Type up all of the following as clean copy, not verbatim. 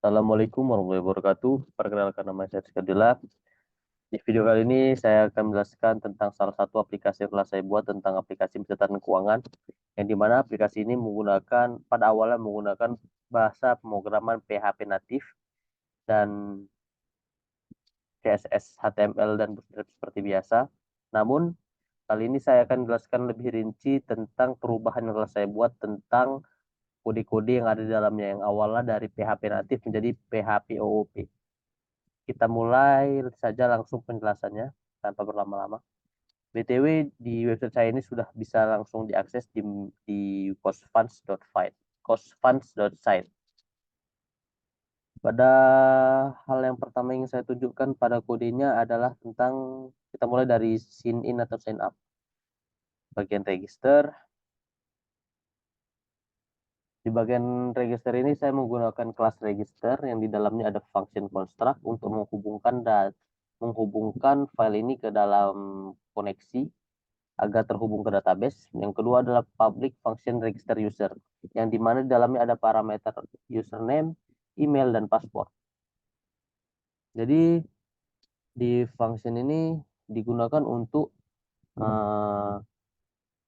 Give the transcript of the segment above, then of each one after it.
Assalamualaikum warahmatullahi wabarakatuh. Perkenalkan nama saya Rizky Abdillah. Di video kali ini saya akan menjelaskan tentang salah satu aplikasi yang telah saya buat tentang aplikasi pencatatan keuangan, yang dimana aplikasi ini pada awalnya menggunakan bahasa pemrograman PHP natif dan CSS, HTML, dan Bootstrap seperti biasa. Namun, kali ini saya akan menjelaskan lebih rinci tentang perubahan yang telah saya buat tentang kode-kode yang ada di dalamnya, yang awalnya dari PHP natif menjadi PHP OOP. Kita mulai saja langsung penjelasannya tanpa berlama-lama. BTW di website saya ini sudah bisa langsung diakses di costfunds.site. Costfunds.site. Pada hal yang pertama yang saya tunjukkan pada kodenya adalah tentang kita mulai dari sign in atau sign up. Bagian register. Di bagian register ini saya menggunakan kelas register yang di dalamnya ada function construct untuk menghubungkan file ini ke dalam koneksi agar terhubung ke database. Yang kedua adalah public function register user, yang dimana di dalamnya ada parameter username, email, dan password. Jadi di function ini digunakan untuk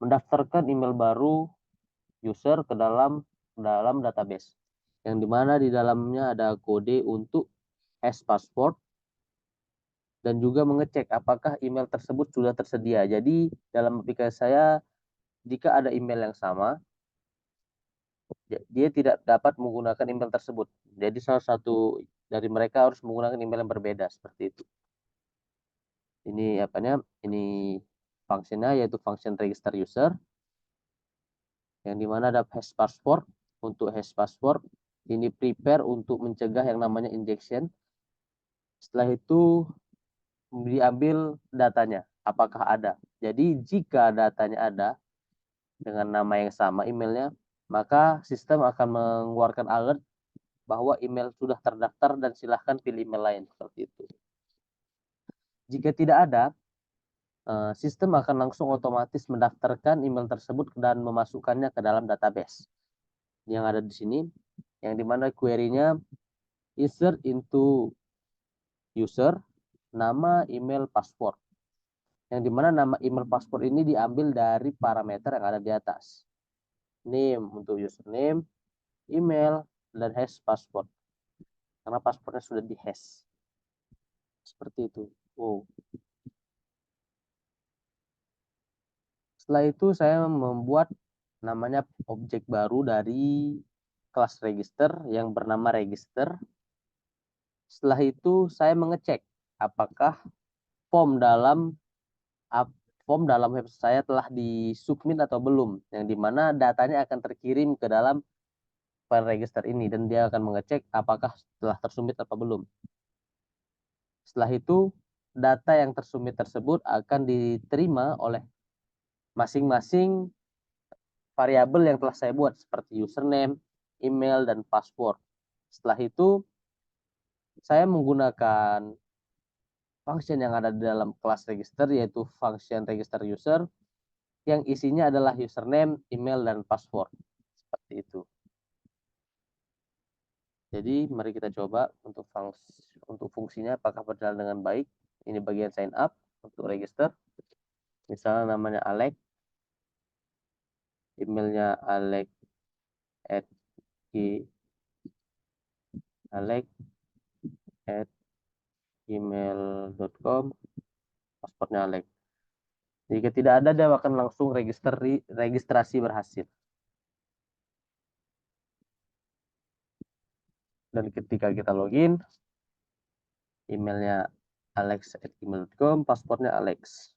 mendaftarkan email baru user ke dalam database, yang dimana di dalamnya ada kode untuk hash password dan juga mengecek apakah email tersebut sudah tersedia. Jadi dalam aplikasi saya, jika ada email yang sama, dia tidak dapat menggunakan email tersebut. Jadi salah satu dari mereka harus menggunakan email yang berbeda seperti itu. Ini apanya? Ini fungsinya yaitu function register user, yang dimana ada hash password. Untuk hash password ini prepare untuk mencegah yang namanya injection. Setelah itu diambil datanya, apakah ada. Jadi jika datanya ada dengan nama yang sama emailnya, maka sistem akan mengeluarkan alert bahwa email sudah terdaftar dan silahkan pilih email lain seperti itu. Jika tidak ada, sistem akan langsung otomatis mendaftarkan email tersebut dan memasukkannya ke dalam database yang ada di sini, yang dimana query-nya insert into user, nama, email, password, yang dimana nama, email, password ini diambil dari parameter yang ada di atas. Name untuk username, email, dan hash password, karena passwordnya sudah di hash seperti itu. Wow. Setelah itu saya membuat namanya objek baru dari kelas register yang bernama register. Setelah itu saya mengecek apakah form dalam website saya telah disubmit atau belum, yang dimana datanya akan terkirim ke dalam file register ini dan dia akan mengecek apakah telah tersubmit atau belum. Setelah itu data yang tersubmit tersebut akan diterima oleh masing-masing variabel yang telah saya buat seperti username, email, dan password. Setelah itu, saya menggunakan function yang ada di dalam kelas register, yaitu function register user, yang isinya adalah username, email, dan password. Seperti itu. Jadi, mari kita coba untuk fungsinya apakah berjalan dengan baik. Ini bagian sign up untuk register. Misalnya namanya Alex, emailnya Alex at gmail.com, passwordnya Alex. Jika tidak ada, dia akan langsung registrasi berhasil. Dan ketika kita login, emailnya alex@gmail.com, passwordnya Alex.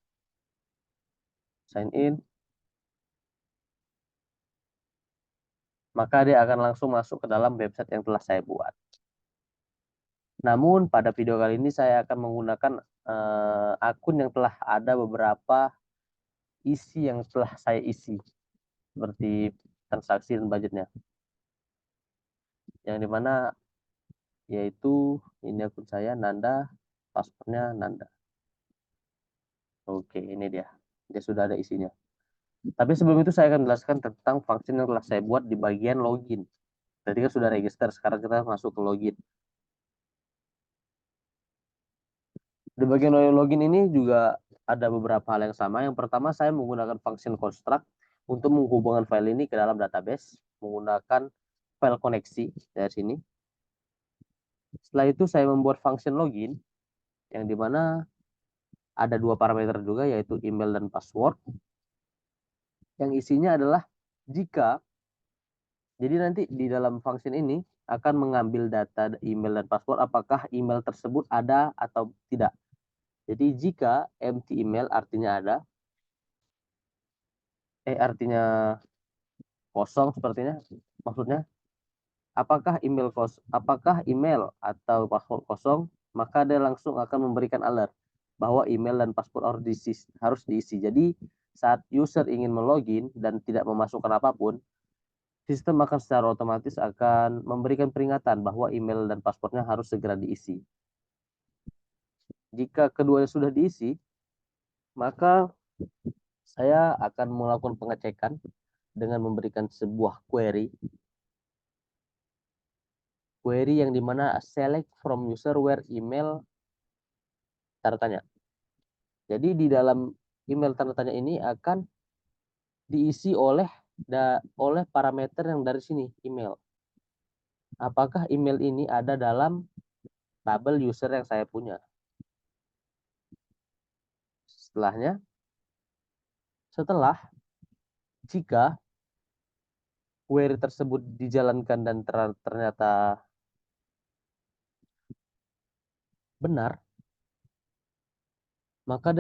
Sign in. Maka dia akan langsung masuk ke dalam website yang telah saya buat. Namun pada video kali ini saya akan menggunakan akun yang telah ada beberapa isi yang telah saya isi. Seperti transaksi dan budgetnya. Yang dimana yaitu ini akun saya, Nanda, passwordnya Nanda. Oke, ini dia. Dia sudah ada isinya. Tapi sebelum itu saya akan menjelaskan tentang function yang telah saya buat di bagian login. Tadi kan sudah register, sekarang kita masuk ke login. Di bagian login ini juga ada beberapa hal yang sama. Yang pertama, saya menggunakan function construct untuk menghubungkan file ini ke dalam database menggunakan file koneksi dari sini. Setelah itu saya membuat function login yang dimana ada dua parameter juga, yaitu email dan password. Yang isinya adalah jika, jadi nanti di dalam function ini akan mengambil data email dan password apakah email tersebut ada atau tidak. Jadi jika empty email artinya ada, artinya kosong sepertinya, maksudnya apakah email atau password kosong, maka dia langsung akan memberikan alert bahwa email dan password harus diisi. Jadi saat user ingin melogin dan tidak memasukkan apapun, sistem akan secara otomatis akan memberikan peringatan bahwa email dan passwordnya harus segera diisi. Jika keduanya sudah diisi, maka saya akan melakukan pengecekan dengan memberikan sebuah query yang dimana select from user where email tanda tanya. Jadi di dalam email tanda tanya ini akan diisi oleh parameter yang dari sini email. Apakah email ini ada dalam tabel user yang saya punya? Setelah jika query tersebut dijalankan dan ternyata benar, maka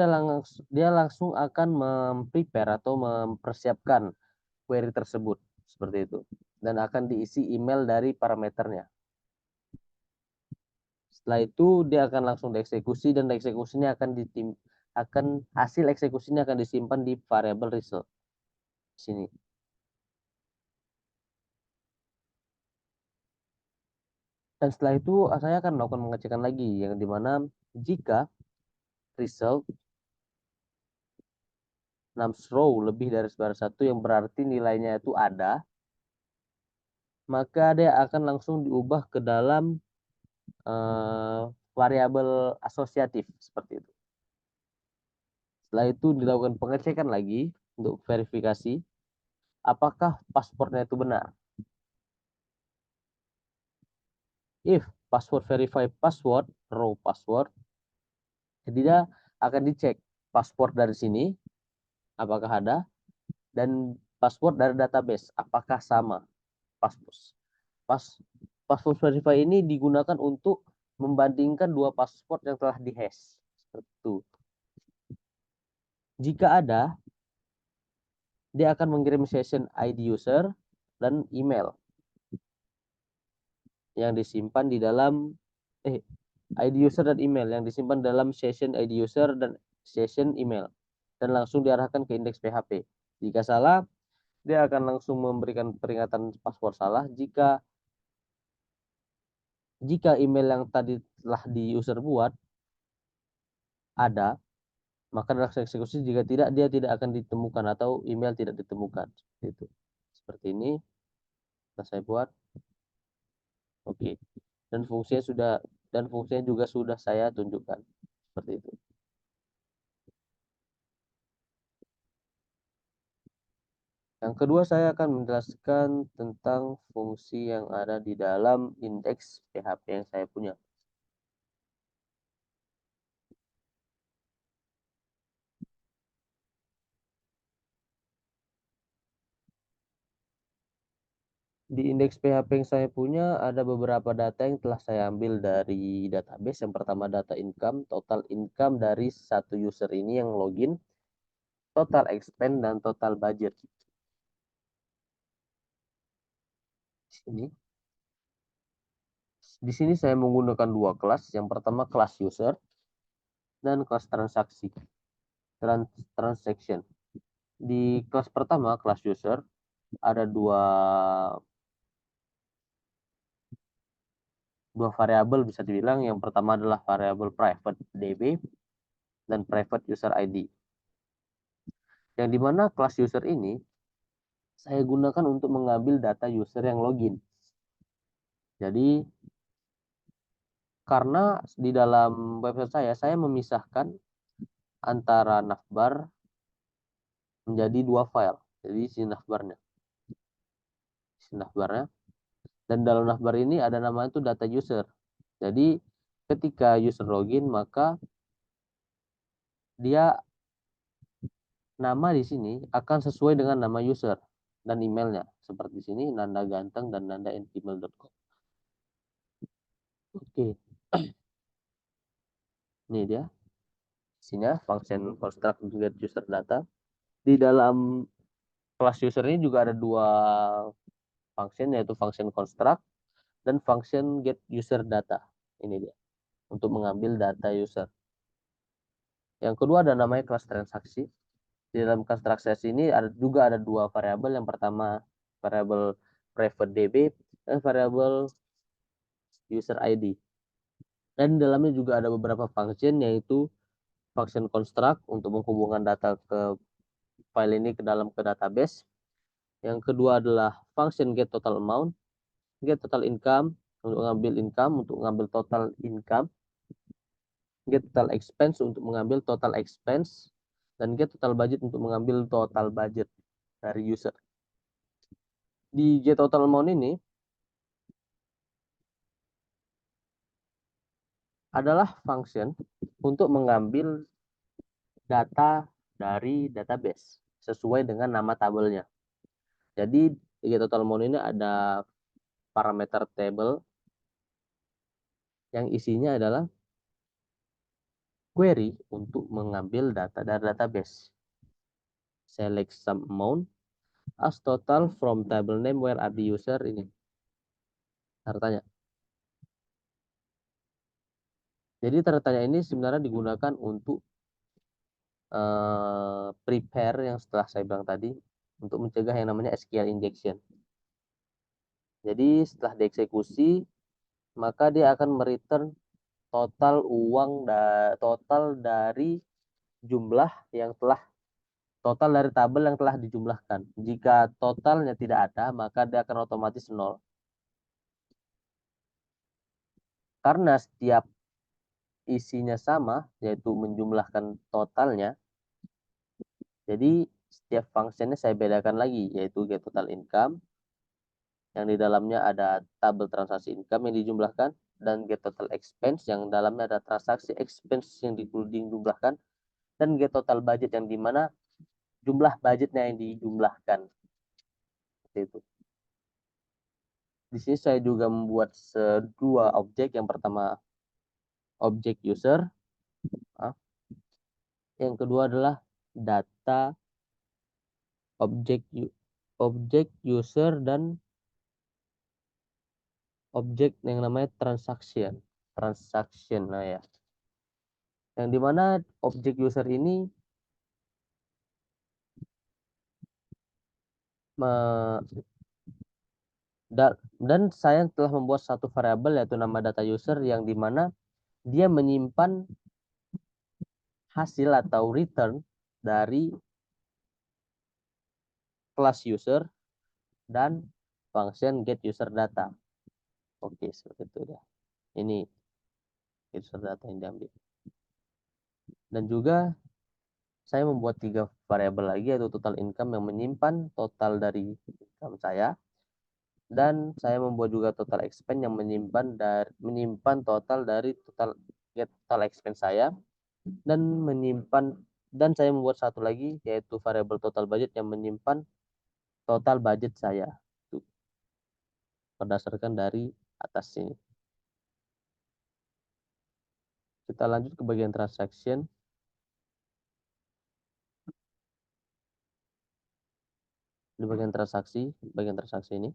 dia langsung akan memprepare atau mempersiapkan query tersebut seperti itu dan akan diisi email dari parameternya. Setelah itu dia akan langsung dieksekusi dan eksekusinya hasil eksekusinya akan disimpan di variable result sini. Dan setelah itu saya akan melakukan pengecekan lagi yang dimana jika result nums row lebih dari sebaris 1 yang berarti nilainya itu ada, maka dia akan langsung diubah ke dalam variabel asosiatif seperti itu. Setelah itu dilakukan pengecekan lagi untuk verifikasi apakah pasportnya itu benar. If password verify password, row password, jadi dia akan dicek paspor dari sini apakah ada dan password dari database apakah sama. Password verify ini digunakan untuk membandingkan dua paspor yang telah dihash. Seperti itu. Jika ada, dia akan mengirim session ID user dan email yang disimpan di dalam ID user dan email yang disimpan dalam session ID user dan session email dan langsung diarahkan ke indeks PHP. Jika salah, dia akan langsung memberikan peringatan password salah. Jika email yang tadi telah di user buat ada, maka dalam eksekusi jika tidak dia tidak akan ditemukan atau email tidak ditemukan. Seperti ini telah saya buat. Oke. Dan fungsinya juga sudah saya tunjukkan. Seperti itu. Yang kedua saya akan menjelaskan tentang fungsi yang ada di dalam indeks PHP yang saya punya. Di indeks PHP yang saya punya ada beberapa data yang telah saya ambil dari database. Yang pertama data income, total income dari satu user ini yang login, total expense dan total budget. Di sini saya menggunakan dua kelas. Yang pertama kelas user dan kelas transaction. Di kelas pertama kelas user ada dua variabel bisa dibilang. Yang pertama adalah variabel private DB dan private user ID. Yang dimana kelas user ini saya gunakan untuk mengambil data user yang login. Jadi karena di dalam website saya memisahkan antara navbar menjadi dua file. Jadi isi navbarnya, dan dalam navbar ini ada namanya itu data user. Jadi ketika user login maka dia nama di sini akan sesuai dengan nama user dan emailnya. Seperti sini Nanda Ganteng dan nanda@gmail.com. Oke, ini dia isinya function construct get user data. Di dalam kelas user ini juga ada dua function, yaitu function construct dan function get user data. Ini dia untuk mengambil data user. Yang kedua ada namanya kelas transaksi. Di dalam kelas transaksi ini juga ada dua variabel. Yang pertama variabel private DB dan variabel user ID. Dan di dalamnya juga ada beberapa function, yaitu function construct untuk menghubungkan data ke file ini ke database. Yang kedua adalah function get total amount, get total income untuk mengambil total income, get total expense untuk mengambil total expense, dan get total budget untuk mengambil total budget dari user. Di get total amount ini adalah function untuk mengambil data dari database sesuai dengan nama tabelnya. Jadi di get total amount ini ada parameter table yang isinya adalah query untuk mengambil data dari database. Select some amount as total from table name where are the user, ini tanya. Jadi tanya ini sebenarnya digunakan untuk prepare yang setelah saya bilang tadi, untuk mencegah yang namanya SQL injection. Jadi setelah dieksekusi maka dia akan mereturn total uang total dari jumlah yang telah total dari tabel yang telah dijumlahkan. Jika totalnya tidak ada, maka dia akan otomatis nol. Karena setiap isinya sama, yaitu menjumlahkan totalnya, jadi setiap fungsinya saya bedakan lagi, yaitu get total income, yang di dalamnya ada tabel transaksi income yang dijumlahkan, dan get total expense, yang dalamnya ada transaksi expense yang dijumlahkan, dan get total budget yang dimana jumlah budgetnya yang dijumlahkan. Seperti itu. Di sini saya juga membuat dua objek. Yang pertama objek user, yang kedua adalah data objek user dan objek yang namanya transaction. Nah ya, yang dimana objek user ini dan saya telah membuat satu variabel yaitu nama data user, yang dimana dia menyimpan hasil atau return dari kelas user dan function get user data. Oke, seperti itu ya. Ini user data yang diambil. Dan juga saya membuat tiga variabel lagi, yaitu total income yang menyimpan total dari income saya, dan saya membuat juga total expense yang menyimpan total dari total expense saya, dan saya membuat satu lagi, yaitu variabel total budget yang menyimpan total budget saya. Itu berdasarkan dari atas ini. Kita lanjut ke bagian transaction. Di bagian transaksi ini.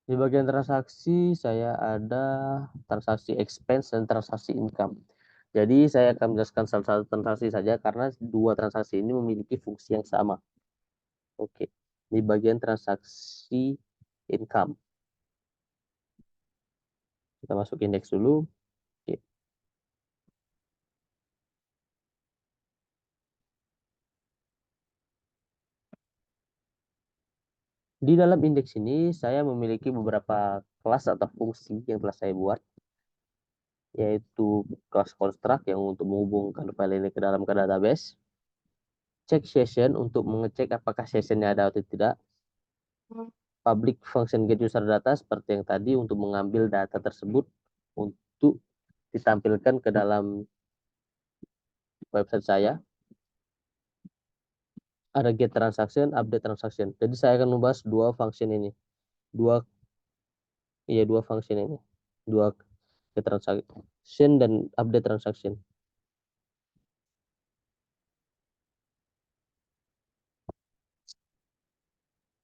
Di bagian transaksi saya ada transaksi expense dan transaksi income. Jadi saya akan menjelaskan salah satu transaksi saja karena dua transaksi ini memiliki fungsi yang sama. Oke, di bagian transaksi income. Kita masuk indeks dulu. Oke. Di dalam indeks ini saya memiliki beberapa kelas atau fungsi yang telah saya buat, yaitu kelas construct yang untuk menghubungkan file ini ke dalam ke database, check session untuk mengecek apakah sessionnya ada atau tidak, public function get user data seperti yang tadi untuk mengambil data tersebut untuk ditampilkan ke dalam website saya. Ada get transaction, update transaction. Jadi saya akan membahas dua function ini. Dua function ini. Dua get transaction dan update transaction.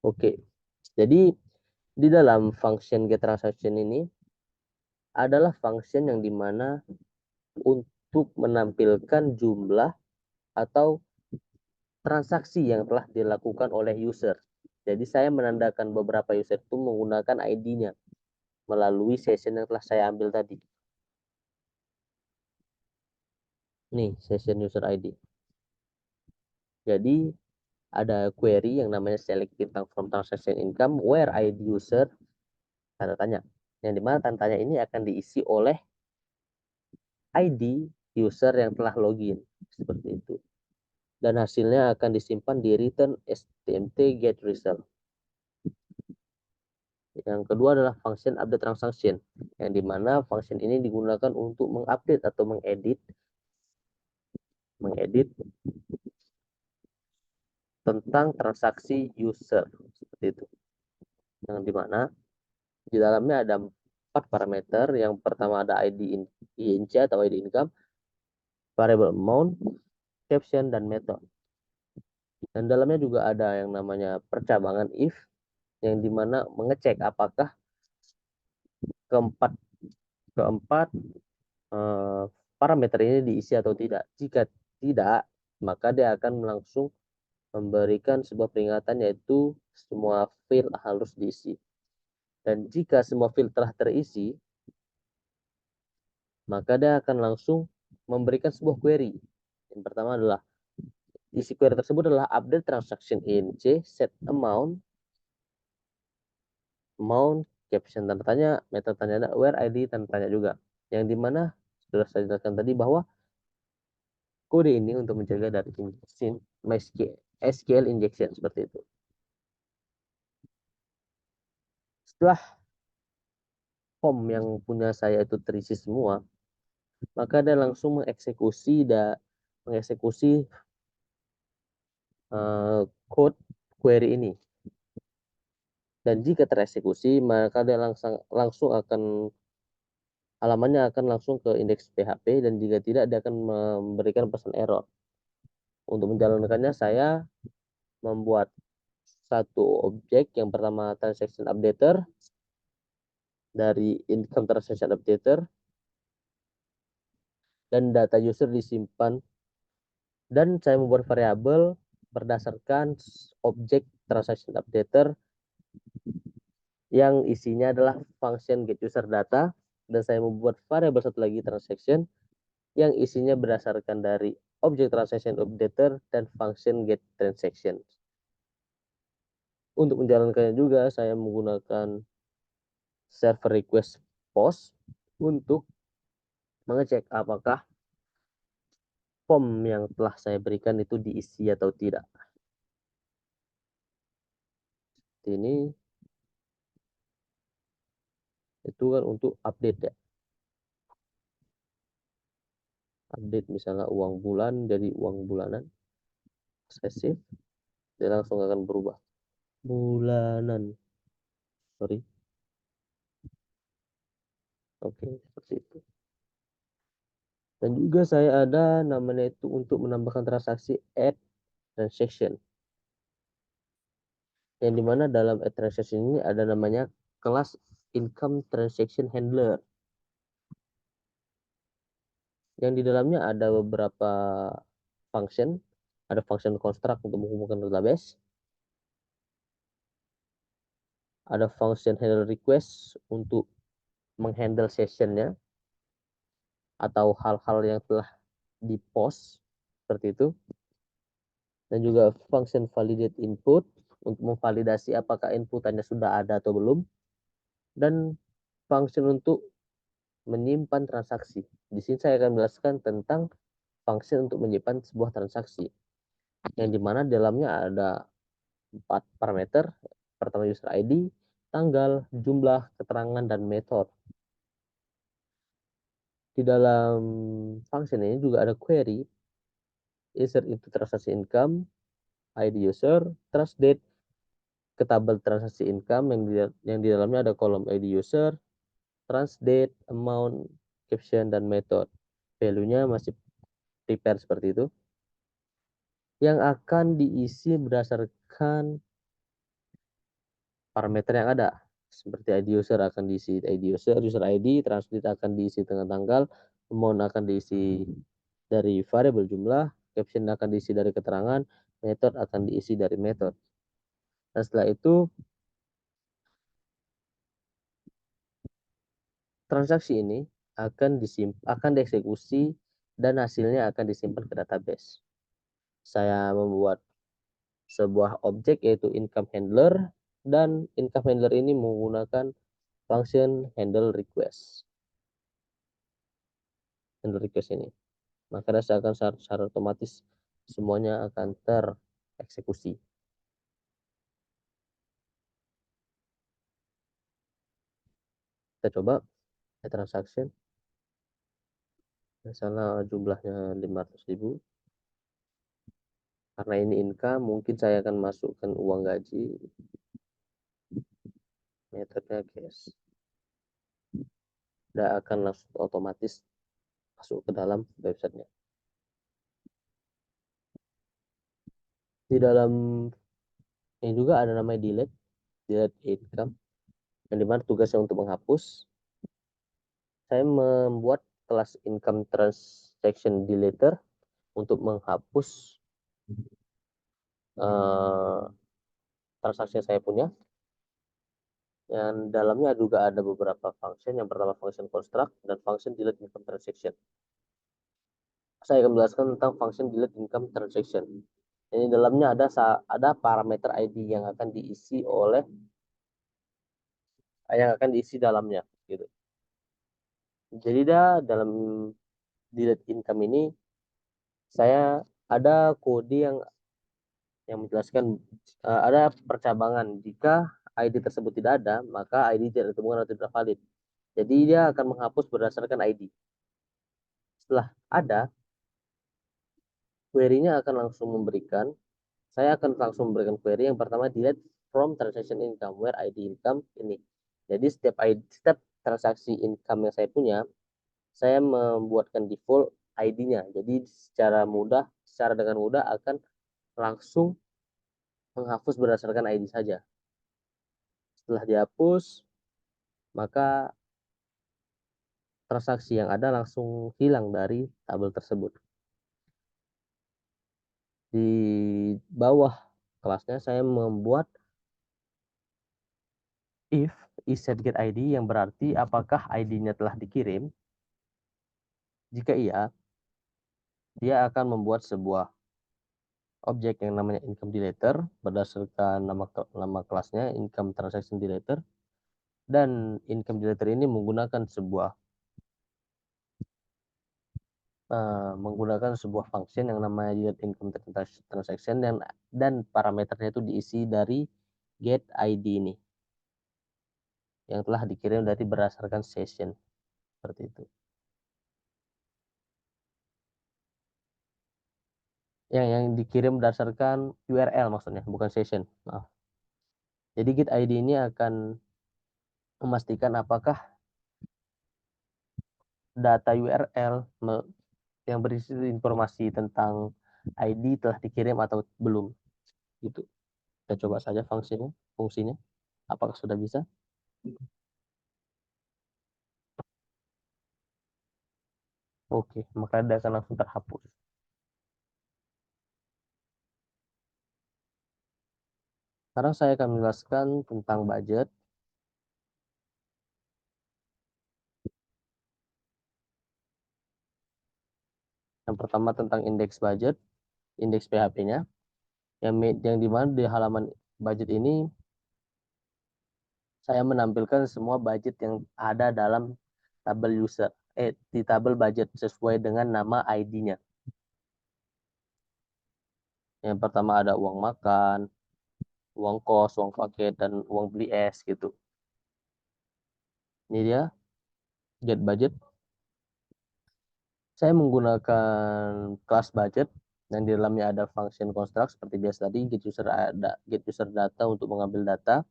Oke. Jadi di dalam function get transaction ini adalah function yang dimana untuk menampilkan jumlah atau transaksi yang telah dilakukan oleh user. Jadi saya menandakan beberapa user itu menggunakan ID-nya melalui session yang telah saya ambil tadi. Nih, session user ID. Jadi ada query yang namanya select income from transaction income where ID user tanda tanya. Yang dimana tanda tanya ini akan diisi oleh ID user yang telah login. Seperti itu. Dan hasilnya akan disimpan di return stmt get result. Yang kedua adalah function update transaction, yang dimana function ini digunakan untuk mengupdate atau mengedit tentang transaksi user seperti itu. Yang dimana di dalamnya ada 4 parameter. Yang pertama ada ID INC atau ID income, variable amount, caption, dan method. Dan dalamnya juga ada yang namanya percabangan if, yang dimana mengecek apakah keempat parameter ini diisi atau tidak. Jika tidak, maka dia akan langsung memberikan sebuah peringatan, yaitu semua field harus diisi. Dan jika semua field telah terisi, maka dia akan langsung memberikan sebuah query. Yang pertama adalah isi query tersebut adalah update transaction in C, set amount, caption tanda tanya, method tanya, where ID tanda tanya juga. Yang dimana sudah saya jelaskan tadi bahwa kode ini untuk menjaga dari injection, MySQL injection seperti itu. Setelah form yang punya saya itu terisi semua, maka dia langsung mengeksekusi code query ini. Dan jika tereksekusi, maka dia langsung akan halamannya akan langsung ke indeks PHP, dan jika tidak dia akan memberikan pesan error. Untuk menjalankannya saya membuat satu objek. Yang pertama transaction updater, dari income transaction updater, dan data user disimpan, dan saya membuat variabel berdasarkan objek transaction updater yang isinya adalah function get user data, dan saya membuat variabel satu lagi transaction yang isinya berdasarkan dari objek transaction updater dan function get transaction. Untuk menjalankannya juga saya menggunakan server request post untuk mengecek apakah form yang telah saya berikan itu diisi atau tidak. Ini itu kan untuk update ya. Update misalnya uang bulan jadi uang bulanan. Saya save, dia langsung akan berubah. Bulanan. Sorry. Oke, seperti itu. Dan juga saya ada namanya itu untuk menambahkan transaksi add transaction. Yang dimana dalam add transaction ini ada namanya kelas income transaction handler. Yang di dalamnya ada beberapa function. Ada function construct untuk menghubungkan database. Ada function handle request untuk menghandle sessionnya atau hal-hal yang telah di-post seperti itu. Dan juga function validate input untuk memvalidasi apakah inputannya sudah ada atau belum, dan function untuk menyimpan transaksi. Di sini saya akan menjelaskan tentang function untuk menyimpan sebuah transaksi, yang dimana dalamnya ada 4 parameter. Pertama user ID, tanggal, jumlah, keterangan, dan metode. Di dalam function ini juga ada query, insert into transaksi income, ID user, trust date, ke tabel transaksi income yang di dalamnya ada kolom ID user, trans date, amount, caption, dan method. Value-nya masih prepare seperti itu. Yang akan diisi berdasarkan parameter yang ada. Seperti ID user akan diisi ID user ID, trans date akan diisi dengan tanggal, amount akan diisi dari variabel jumlah, caption akan diisi dari keterangan, method akan diisi dari method. Dan setelah itu transaksi ini akan dieksekusi dan hasilnya akan disimpan ke database. Saya membuat sebuah objek yaitu income handler, dan income handler ini menggunakan function handle request. Handle request ini. Maka akan secara otomatis semuanya akan tereksekusi. Kita coba transaction. Misalnya jumlahnya 500.000. Karena ini income, mungkin saya akan masukkan uang gaji. Metodenya cash. Dan akan langsung otomatis masuk ke dalam websitenya. Di dalam ini juga ada namanya delete income, yang dimana tugasnya untuk menghapus. Saya membuat kelas income transaction deleter untuk menghapus transaksi yang saya punya. Yang dalamnya juga ada beberapa function. Yang pertama function construct dan function delete income transaction. Saya akan menjelaskan tentang function delete income transaction. Ini dalamnya ada parameter ID yang akan diisi dalamnya gitu. Jadi dalam delete income ini saya ada kode yang menjelaskan ada percabangan. Jika ID tersebut tidak ada, maka ID tidak ditemukan atau tidak valid. Jadi dia akan menghapus berdasarkan ID. Setelah ada, query-nya akan langsung memberikan, saya akan langsung memberikan query yang pertama delete from transaction income where ID income ini. Jadi setiap transaksi income yang saya punya, saya membuatkan default ID-nya. Jadi secara dengan mudah akan langsung menghapus berdasarkan ID saja. Setelah dihapus, maka transaksi yang ada langsung hilang dari tabel tersebut. Di bawah kelasnya saya membuat if isSetGetID, yang berarti apakah ID-nya telah dikirim. Jika iya, dia akan membuat sebuah objek yang namanya income deleter berdasarkan nama kelasnya income transaction deleter, dan income deleter ini menggunakan sebuah function yang namanya delete income transaction, dan parameternya itu diisi dari get ID ini yang telah dikirim dari berdasarkan session seperti itu. Yang dikirim berdasarkan URL maksudnya, bukan session. Maaf. Jadi get ID ini akan memastikan apakah data URL yang berisi informasi tentang ID telah dikirim atau belum. Gitu. Kita coba saja fungsinya. Apakah sudah bisa? Oke, maka dia akan langsung terhapus. Sekarang saya akan menjelaskan tentang budget. Yang pertama tentang indeks budget, indeks PHP-nya, yang dimana di halaman budget ini saya menampilkan semua budget yang ada dalam tabel user, di tabel budget sesuai dengan nama ID-nya. Yang pertama ada uang makan, uang kos, uang paket, dan uang beli es gitu. Ini dia get budget. Saya menggunakan class budget dan di dalamnya ada function construct seperti biasa tadi, get user data untuk mengambil data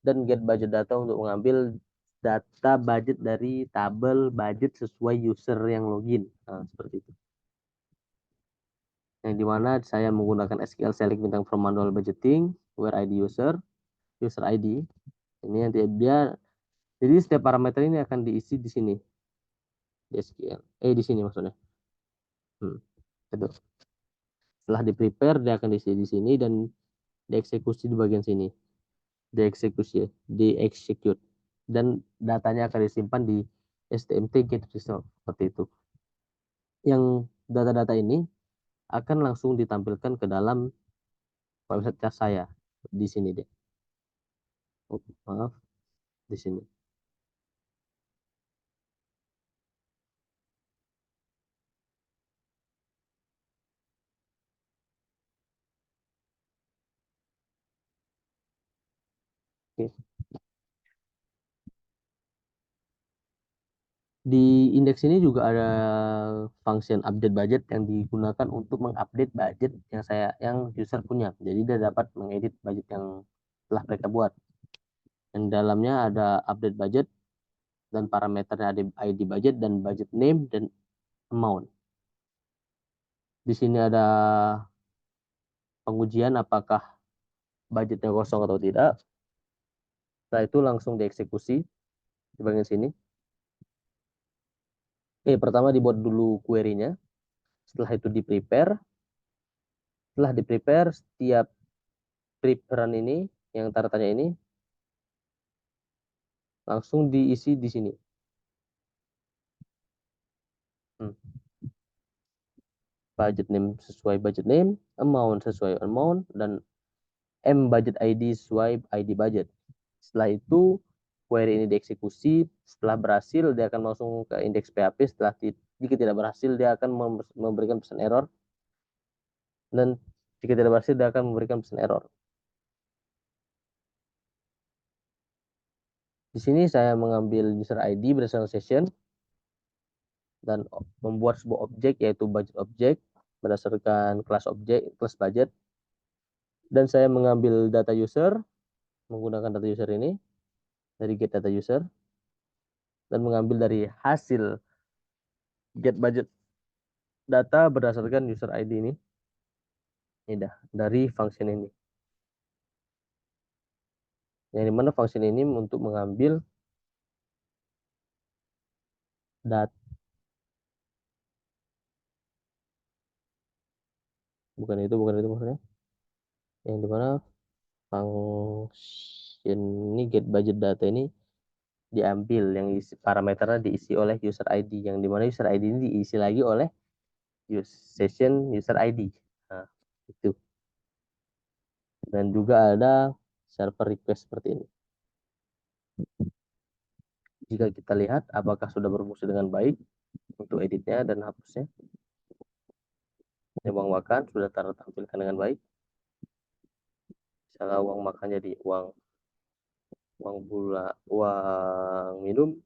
dan get budget data untuk mengambil data budget dari tabel budget sesuai user yang login. Nah, seperti itu. Yang dimana saya menggunakan SQL select bintang from manual budgeting, where ID user ID. Ini yang dia, jadi setiap parameter ini akan diisi di sini di SQL. Di sini maksudnya. Itu. Setelah di prepare dia akan diisi di sini dan dieksekusi di bagian sini. Diexecute dan datanya akan disimpan di STMT get result seperti itu. Yang data-data ini akan langsung ditampilkan ke dalam website cas saya di sini deh. Maaf, di sini. Oke. Di indeks ini juga ada function update budget yang digunakan untuk mengupdate budget yang user punya. Jadi dia dapat mengedit budget yang telah mereka buat. Dan dalamnya ada update budget dan parameternya ada ID budget dan budget name dan amount. Di sini ada pengujian apakah budgetnya kosong atau tidak. Setelah itu langsung dieksekusi di bagian sini. Pertama dibuat dulu query-nya. Setelah itu di-prepare. Setelah di-prepare, setiap preparean ini, yang tanda tanya ini, langsung diisi di sini. Budget name sesuai budget name, amount sesuai amount, dan M budget ID sesuai ID budget. Setelah itu, query ini dieksekusi. Setelah berhasil, dia akan langsung ke indeks PHP. Jika tidak berhasil, dia akan memberikan pesan error. Dan jika tidak berhasil, dia akan memberikan pesan error. Di sini saya mengambil user ID berdasarkan session dan membuat sebuah objek yaitu budget object berdasarkan kelas budget. Dan saya mengambil data user menggunakan data user ini dari get data user dan mengambil dari hasil get budget data berdasarkan user ID ini. Ini dah dari function ini. Yang dimana function ini untuk mengambil data, bukan itu maksudnya. Yang dimana function ini get budget data ini diambil yang parameternya diisi oleh user ID, yang dimana user ID ini diisi lagi oleh session user ID. Nah, itu. Dan juga ada server request seperti ini. Jika kita lihat apakah sudah berfungsi dengan baik untuk editnya dan hapusnya. Ini uang makan sudah tampilkan dengan baik. Misalnya uang makan jadi uang minum,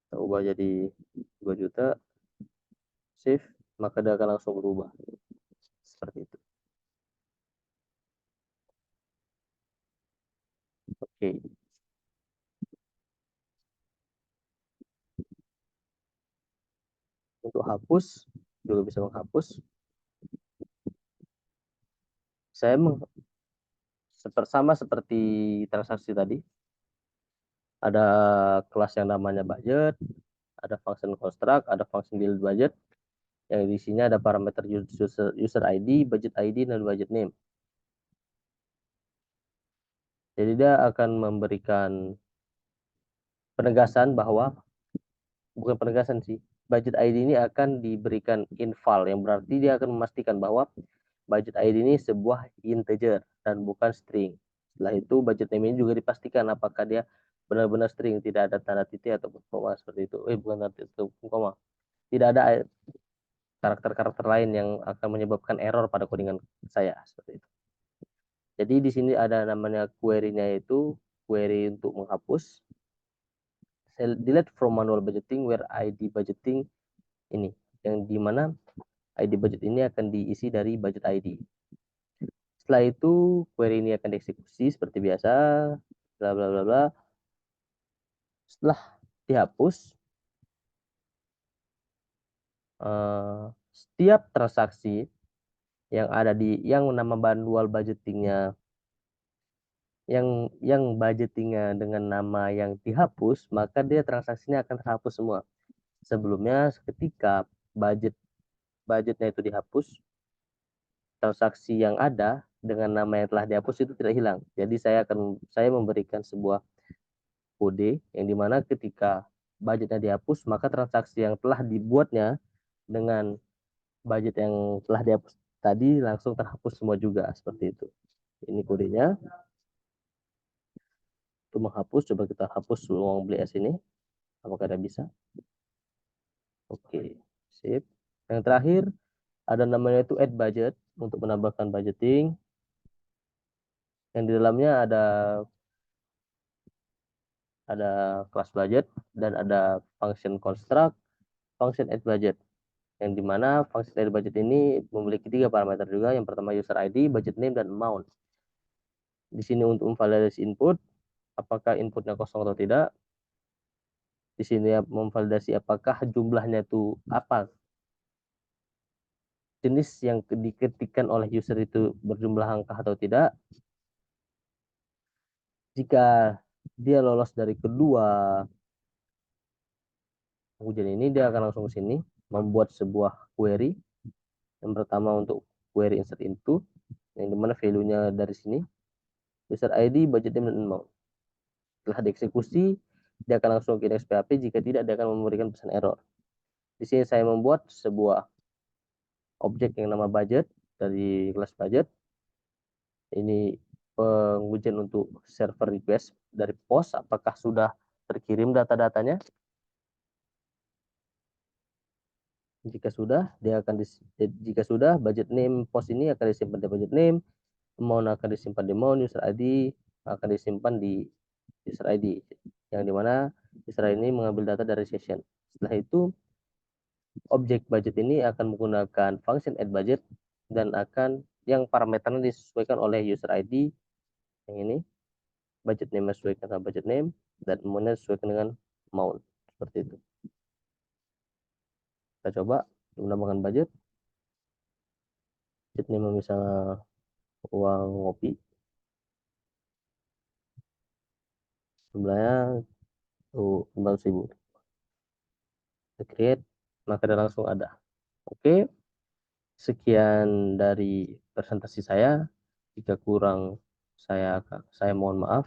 kita ubah jadi 2 juta, save, maka dia akan langsung berubah seperti itu. Oke. Untuk hapus juga bisa menghapus. Saya sama seperti transaksi tadi. Ada kelas yang namanya budget, ada function construct, ada function build budget. Yang di sini ada parameter user ID, budget ID, dan budget name. Jadi dia akan memberikan penegasan bahwa, bukan penegasan sih, budget ID ini akan diberikan inval, yang berarti dia akan memastikan bahwa budget ID ini sebuah integer. dan bukan string. Setelah itu budget name ini juga dipastikan apakah dia benar-benar string, tidak ada tanda titik ataupun koma seperti itu. Bukan tanda titik ataupun koma. Tidak ada karakter-karakter lain yang akan menyebabkan error pada codingan saya seperti itu. Jadi di sini ada namanya query-nya, itu query untuk menghapus. Delete from manual budgeting where ID budgeting ini, yang dimana ID budget ini akan diisi dari budget ID. Setelah itu query ini akan dieksekusi seperti biasa, bla bla bla bla. Setelah dihapus, setiap transaksi yang ada di yang nama manual budgetingnya, yang budgetingnya dengan nama yang dihapus, maka dia transaksinya akan terhapus semua. Sebelumnya ketika budgetnya itu dihapus, transaksi yang ada dengan nama yang telah dihapus itu tidak hilang. Jadi saya memberikan sebuah kode yang dimana ketika budgetnya dihapus, maka transaksi yang telah dibuatnya dengan budget yang telah dihapus tadi langsung terhapus semua juga seperti itu. Ini kodenya. Untuk menghapus, coba kita hapus uang beli es ini. Apakah ada bisa? Oke, sip. Yang terakhir ada namanya itu add budget untuk menambahkan budgeting. Yang di dalamnya ada kelas budget dan ada function construct, function add budget. Yang dimana function add budget ini memiliki 3 parameter juga. Yang pertama user ID, budget name, dan amount. Di sini untuk memvalidasi input, apakah inputnya kosong atau tidak. Di sini memvalidasi apakah jumlahnya itu apa, jenis yang diketikkan oleh user itu berjumlah angka atau tidak. Jika dia lolos dari kedua ujian ini, dia akan langsung ke sini membuat sebuah query. Yang pertama untuk query insert into, yang dimana value-nya dari sini user ID, budget name, dan amount. Setelah dieksekusi, dia akan langsung ke index PHP. Jika tidak, dia akan memberikan pesan error. Di sini saya membuat sebuah objek yang nama budget dari kelas budget. Ini pengujian untuk server request dari POS, apakah sudah terkirim data-datanya. Jika sudah, jika sudah, budget name POS ini akan disimpan di budget name, amount akan disimpan di amount, user ID akan disimpan di user ID, yang dimana user ID ini mengambil data dari session. Setelah itu, objek budget ini akan menggunakan function add budget dan akan yang parameternya disesuaikan oleh user ID yang ini, budget name disesuaikan dengan budget name, dan amount disesuaikan dengan amount, seperti itu. Kita coba menambahkan budget name misalnya uang ngopi, jumlahnya 15.000. Kita create, maka dia langsung ada. Oke, sekian dari presentasi saya. Jika kurang, saya mohon maaf.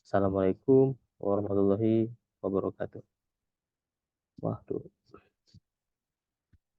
Assalamualaikum warahmatullahi wabarakatuh. Waduh.